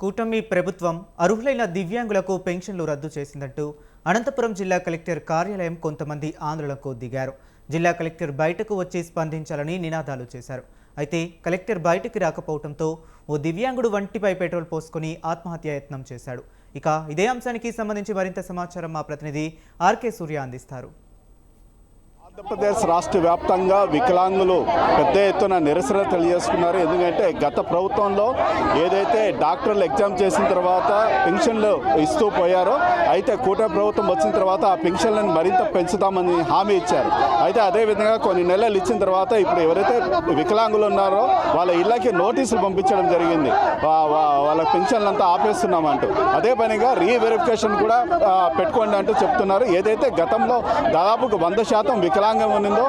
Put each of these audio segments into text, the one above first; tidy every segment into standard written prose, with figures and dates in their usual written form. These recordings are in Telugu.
కూటమి ప్రభుత్వం అర్హులైన దివ్యాంగులకు పెన్షన్లు రద్దు చేసిందంటూ అనంతపురం జిల్లా కలెక్టర్ కార్యాలయం కొంతమంది ఆందోళనకు దిగారు. జిల్లా కలెక్టర్ బయటకు వచ్చి స్పందించాలని నినాదాలు చేశారు. అయితే కలెక్టర్ బయటికి రాకపోవడంతో ఓ దివ్యాంగుడు వంటిపై పెట్రోల్ పోసుకొని ఆత్మహత్యాయత్నం చేశాడు. ఇక ఇదే అంశానికి సంబంధించి మరింత సమాచారం మా ప్రతినిధి ఆర్కే సూర్య అందిస్తారు. ఆంధ్రప్రదేశ్ రాష్ట్ర వ్యాప్తంగా వికలాంగులు పెద్ద ఎత్తున నిరసన తెలియజేసుకున్నారు. ఎందుకంటే గత ప్రభుత్వంలో ఏదైతే డాక్టర్లు ఎగ్జామ్ చేసిన తర్వాత పెన్షన్లు ఇస్తూ పోయారో, అయితే కూటమి ప్రభుత్వం వచ్చిన తర్వాత ఆ పెన్షన్లను మరింత పెంచుతామని హామీ ఇచ్చారు. అయితే అదేవిధంగా కొన్ని నెలలు ఇచ్చిన తర్వాత ఇప్పుడు ఎవరైతే వికలాంగులు ఉన్నారో వాళ్ళ ఇళ్ళకి నోటీసులు పంపించడం జరిగింది. వాళ్ళ పెన్షన్లంతా ఆపేస్తున్నామంటూ, అదే పనిగా రీవెరిఫికేషన్ కూడా పెట్టుకోండి అంటూ చెప్తున్నారు. ఏదైతే గతంలో దాదాపు 100% వికలాంగం ఉన్నదో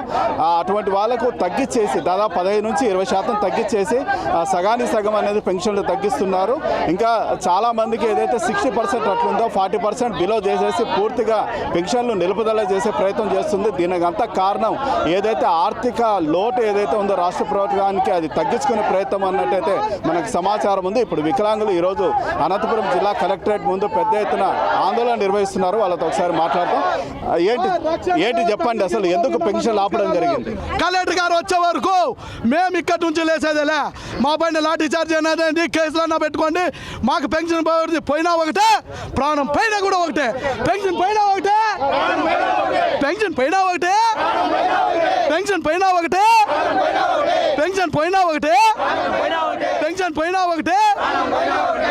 అటువంటి వాళ్ళకు తగ్గించేసి దాదాపు 15 నుంచి 20% తగ్గించేసి సగానికి సగం అనేది పెన్షన్లు తగ్గిస్తున్నారు. ఇంకా చాలా మందికి ఏదైతే 60% అట్లుందో 40% బిలో చేసేసి పూర్తిగా పెన్షన్లు నిలుపుదల చేసే ప్రయత్నం చేస్తుంది. దీనికి అంతా కారణం ఏదైతే ఆర్థిక లోటు ఏదైతే ఉందో రాష్ట్ర ప్రభుత్వానికి అది తగ్గించుకునే ప్రయత్నం అన్నట్టయితే మనకు సమాచారం ఉంది. ఇప్పుడు వికలాంగులు ఈరోజు అనంతపురం జిల్లా కలెక్టరేట్ ముందు పెద్ద ఎత్తున ఆందోళన నిర్వహిస్తున్నారు. వాళ్ళతో ఒకసారి మాట్లాడతాం. ఏంటి చెప్పండి, అసలు ఎందుకు పెన్షన్ ఆపడం జరిగింది? కలెక్టర్ గారు వచ్చే వరకు మేము ఇక్కడి నుంచి లేసేదేలే. మా పైన లాఠీ చార్జ్ అనేది కేసులన్నా పెట్టుకోండి. మాకు పెన్షన్ పోయినా ఒకటే, ప్రాణం పైన కూడా ఒకటే. పెన్షన్ పైన ఒకటే, పెన్షన్ పైన ఒకటే, పెన్షన్ పైన ఒకటే, పెన్షన్ పైన ఒకటే, పెన్షన్ పైన ఒకటే.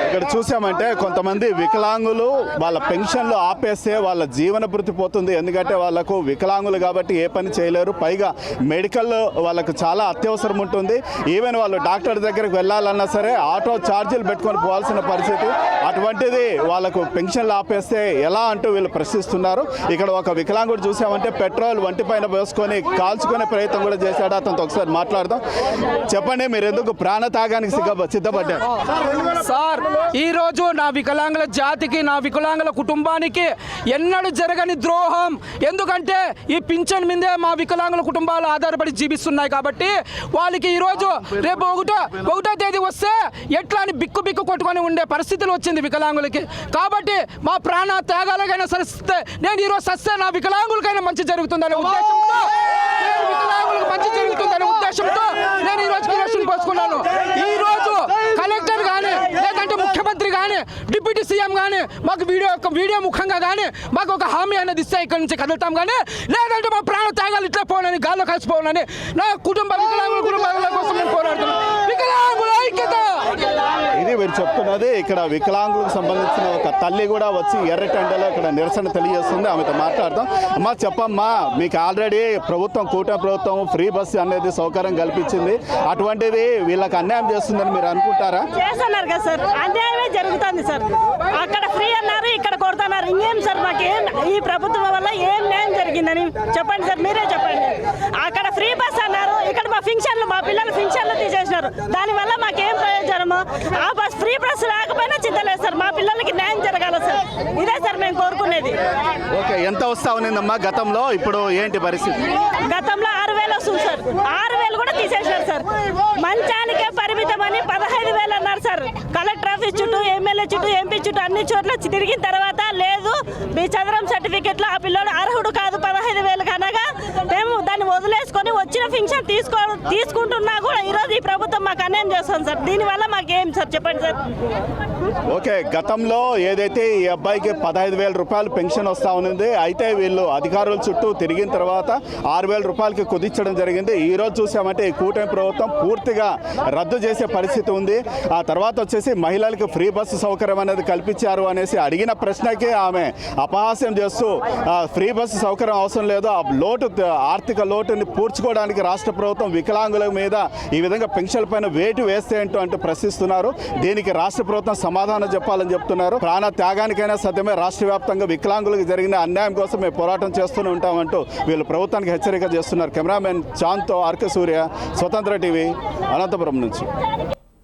ఇక్కడ చూసామంటే కొంతమంది వికలాంగులు వాళ్ళ పెన్షన్లు ఆపేస్తే వాళ్ళ జీవన భృతి పోతుంది. ఎందుకంటే వాళ్ళకు వికలాంగులు కాబట్టి ఏ పని చేయలేరు. పైగా మెడికల్ వాళ్ళకు చాలా అత్యవసరం ఉంటుంది. ఈవెన్ వాళ్ళు డాక్టర్ దగ్గరికి వెళ్ళాలన్నా సరే ఆటో ఛార్జీలు పెట్టుకొని పోవాల్సిన పరిస్థితి. అటువంటిది వాళ్ళకు పెన్షన్లు ఆపేస్తే ఎలా అంటూ వీళ్ళు ప్రశ్నిస్తున్నారు. ఇక్కడ ఒక వికలాంగుడు చూసామంటే పెట్రోల్ వంటిపైన పోసుకొని కాల్చుకునే ప్రయత్నం కూడా చేశాడు. అతనితో ఒకసారి మాట్లాడదాం. చెప్పండి, మీరు ఎందుకు ప్రాణత్యాగానికి సిద్ధపడ్డారు? సార్, ఈరోజు నా వికలాంగుల జాతికి, నా వికలాంగుల కుటుంబానికి ఎన్నడూ జరగని ద్రోహం. ఎందుకంటే ఈ పింఛన్ మీదే మా వికలాంగుల కుటుంబాలు ఆధారపడి జీవిస్తున్నాయి కాబట్టి వాళ్ళకి ఈరోజు రేపు ఒకటో తేదీ వస్తే ఎట్లా అని బిక్కు కొట్టుకొని ఉండే పరిస్థితులు వచ్చింది వికలాంగులకి. కాబట్టి మా ప్రాణ త్యాగాలకైనా సరిస్తే నేను ఈరోజు సస్తే నా వికలాంగులకైనా మంచి జరుగుతుందనే ఉద్దేశంతో, వికలాంగులకు మంచి జరుగుతుందనే ఉద్దేశంతో నేను ఈరోజు కిరోసిన్ పోసుకున్నాను. ఈరోజు కలెక్టర్ కానీ లేదంటే ముఖ్యమంత్రి కానీ డిప్యూటీ సీఎం కానీ మాకు వీడియో ముఖంగా కానీ మాకు ఒక హామీ అనేది ఇస్తే ఇక్కడి నుంచి కదులుతాం. కానీ లేదంటే మా ప్రాణ త్యాగాలు ఇట్లా పోనని, గాల్లో కలిసిపోవాలని నా వికలాంగుల కుటుంబాల కోసం నేను పోరాడుతున్నాను. వికలాంగుల ఐక్యత ఇది వీరు చెప్తున్నది. ఇక్కడ వికలాంగులకు సంబంధించిన ఒక తల్లి కూడా వచ్చి ఎర్రటెండలో ఇక్కడ నిరసన తెలియజేస్తుంది. ఆమెతో మాట్లాడతాం. అమ్మా, చెప్పమ్మా, మీకు ఆల్రెడీ కూటమి ప్రభుత్వం ఫ్రీ బస్సు అనేది సౌకర్యం కల్పించింది. అటువంటిది వీళ్ళకి అన్యాయం చేస్తుందని మీరు అనుకుంటారా? చేస్తున్నారు కదా సార్, అన్యాయమే జరుగుతుంది సార్. అక్కడ ఫ్రీ అన్నారు, ఇక్కడ కొడుతున్నారు. ఇంకేం సార్, మాకేం ఈ ప్రభుత్వం వల్ల ఏం న్యాయం జరిగిందని చెప్పండి సార్, మీరే చెప్పండి. అక్కడ ఫ్రీ బస్ అన్నారు, ఇక్కడ మా పింఛన్లు, మా పిల్లల పింఛన్లు తీసేసినారు. దానివల్ల మాకేం ప్రయోజనము? ఆ బస్ ఫ్రీ బస్ రాకపోయినా చింతలేదు సార్, మా పిల్లలకి న్యాయం జరగాల సార్. ఇదే సార్ మేము కోరుకునేది. ఓకే, ఎంత వస్తా ఉన్నదమ్మా గతంలో? ఇప్పుడు ఏంటి పరిస్థితి? గతంలో 6,000 వస్తుంది సార్, 6,000 కూడా తీసేసినారు సార్. మంచానికే పరిమితం అని 15,000 అన్నారు సార్. కలెక్టర్ ఆఫీస్ చుట్టూ, ఎమ్మెల్యే చుట్టూ, ఎంపీ చుట్టూ అన్ని చోట్ల తిరిగిన తర్వాత లేదు, మీ చదరం సర్టిఫికెట్లో ఆ పిల్లోడు అర్హుడు కాదు 15,000 కనగా మేము దాన్ని వదిలేసుకొని వచ్చిన పెన్షన్ తీసుకుంటున్నా కూడా ఈరోజు ఈ ప్రభుత్వం మాకు అన్యాయం చేస్తుంది సార్. దీనివల్ల మాకేం సార్ చెప్పండి సార్. ఓకే, గతంలో ఏదైతే ఈ అబ్బాయికి 15,000 రూపాయలు పెన్షన్ వస్తూ ఉన్నది. అయితే వీళ్ళు అధికారుల చుట్టూ తిరిగిన తర్వాత 6,000 రూపాయలకి కుదించడం జరిగింది. ఈ రోజు చూసామంటే ఈ కూటమి ప్రభుత్వం పూర్తిగా రద్దు చేసే పరిస్థితి ఉంది. ఆ తర్వాత వచ్చేసి మహిళలకు ఫ్రీ బస్సు సౌకర్యం అనేది కల్పించారు అనేసి అడిగిన ప్రశ్నకి ఆమె అపహాస్యం చేస్తూ ఫ్రీ బస్సు సౌకర్యం అవసరం లేదు, ఆ ఆర్థిక లోటుని పూడ్చుకోవడానికి రాష్ట్ర ప్రభుత్వం వికలాంగుల మీద ఈ విధంగా పెన్షన్ల పైన వేటు వేస్తే అంటూ ప్రశ్నిస్తున్నారు. దీనికి రాష్ట్ర ప్రభుత్వం సమాధానం చెప్పాలని చెప్తున్నారు. ప్రాణ త్యాగానికైనా సత్యమే. రాష్ట్ర వ్యాప్తంగా వికలాంగులకు జరిగిన అన్యాయం కోసం మేము పోరాటం చేస్తూనే ఉంటామంటూ వీళ్ళు ప్రభుత్వానికి హెచ్చరిక చేస్తున్నారు. కెమెరామెన్ చాంద్తో ఆర్కే సూర్య, స్వతంత్ర టీవీ, అనంతపురం నుంచి.